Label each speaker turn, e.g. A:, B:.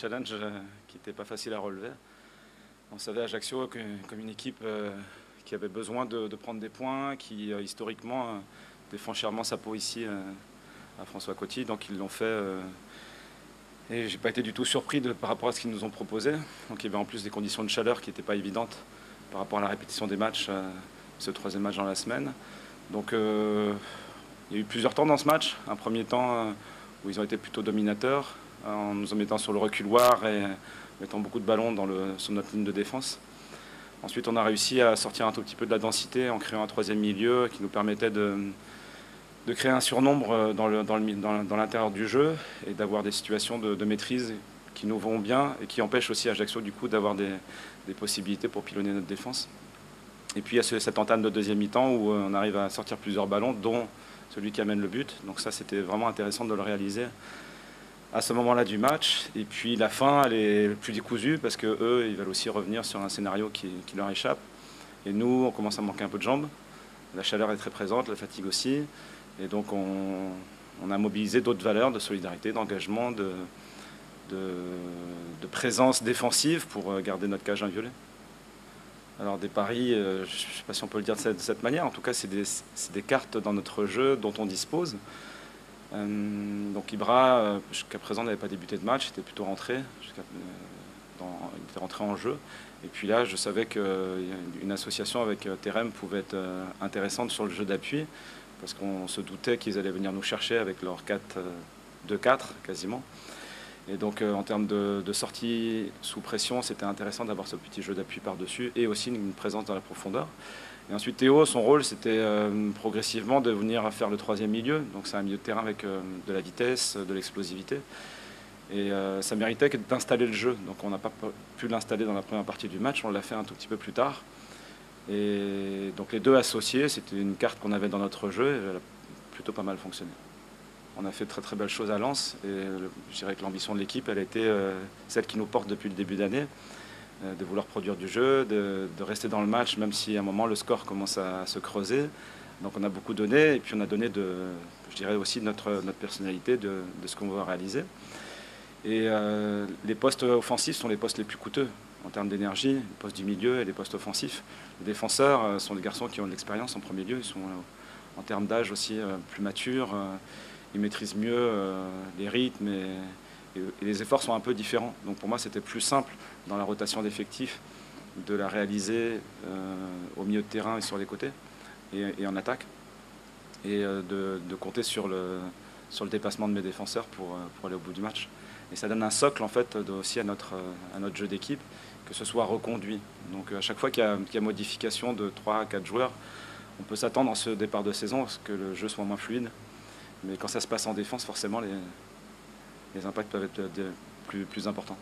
A: challenge qui n'était pas facile à relever. On savait à Ajaccio comme une équipe qui avait besoin de prendre des points, qui historiquement défend chèrement sa peau ici à François Coty, donc ils l'ont fait. Et j'ai pas été du tout surpris par rapport à ce qu'ils nous ont proposé. Donc il y avait en plus des conditions de chaleur qui n'étaient pas évidentes par rapport à la répétition des matchs, ce troisième match dans la semaine. Donc il y a eu plusieurs temps dans ce match. Un premier temps où ils ont été plutôt dominateurs, en nous en mettant sur le reculoir et mettant beaucoup de ballons sur notre ligne de défense. Ensuite, on a réussi à sortir un tout petit peu de la densité en créant un troisième milieu qui nous permettait de créer un surnombre dans l'intérieur du jeu et d'avoir des situations de maîtrise qui nous vont bien et qui empêchent aussi Ajaccio du coup d'avoir des possibilités pour pilonner notre défense. Et puis il y a cette entame de deuxième mi-temps où on arrive à sortir plusieurs ballons, dont celui qui amène le but. Donc ça, c'était vraiment intéressant de le réaliser à ce moment-là du match. Et puis la fin, elle est plus décousue parce qu'eux, ils veulent aussi revenir sur un scénario qui leur échappe. Et nous, on commence à manquer un peu de jambes. La chaleur est très présente, la fatigue aussi. Et donc on a mobilisé d'autres valeurs de solidarité, d'engagement, de présence défensive pour garder notre cage inviolée. Alors des paris, je ne sais pas si on peut le dire de cette manière, en tout cas c'est des cartes dans notre jeu dont on dispose. Donc Ibra, jusqu'à présent, n'avait pas débuté de match, il était plutôt rentré, il était rentré en jeu. Et puis là, je savais qu'une association avec Terem pouvait être intéressante sur le jeu d'appui, parce qu'on se doutait qu'ils allaient venir nous chercher avec leur 4-2-4 quasiment. Et donc en termes de sortie sous pression, c'était intéressant d'avoir ce petit jeu d'appui par-dessus et aussi une présence dans la profondeur. Et ensuite Théo, son rôle, c'était progressivement de venir faire le troisième milieu. Donc c'est un milieu de terrain avec de la vitesse, de l'explosivité. Et ça méritait d'installer le jeu. Donc on n'a pas pu l'installer dans la première partie du match, on l'a fait un tout petit peu plus tard. Et donc les deux associés, c'était une carte qu'on avait dans notre jeu et elle a plutôt pas mal fonctionné. On a fait de très très belles choses à Lens et je dirais que l'ambition de l'équipe, elle a été celle qui nous porte depuis le début d'année, de vouloir produire du jeu, de rester dans le match même si à un moment le score commence à se creuser. Donc on a beaucoup donné et puis on a donné je dirais aussi notre personnalité de ce qu'on veut réaliser. Et les postes offensifs sont les postes les plus coûteux en termes d'énergie, les postes du milieu et les postes offensifs. Les défenseurs sont des garçons qui ont de l'expérience en premier lieu, ils sont en termes d'âge aussi plus matures. Ils maîtrisent mieux les rythmes et les efforts sont un peu différents. Donc pour moi, c'était plus simple dans la rotation d'effectifs de la réaliser au milieu de terrain et sur les côtés et en attaque et de compter sur le dépassement de mes défenseurs pour aller au bout du match. Et ça donne un socle en fait aussi à notre jeu d'équipe, que ce soit reconduit. Donc à chaque fois qu'il y a modification de 3 à 4 joueurs, on peut s'attendre en ce départ de saison à ce que le jeu soit moins fluide. Mais quand ça se passe en défense, forcément, les impacts peuvent être plus importants.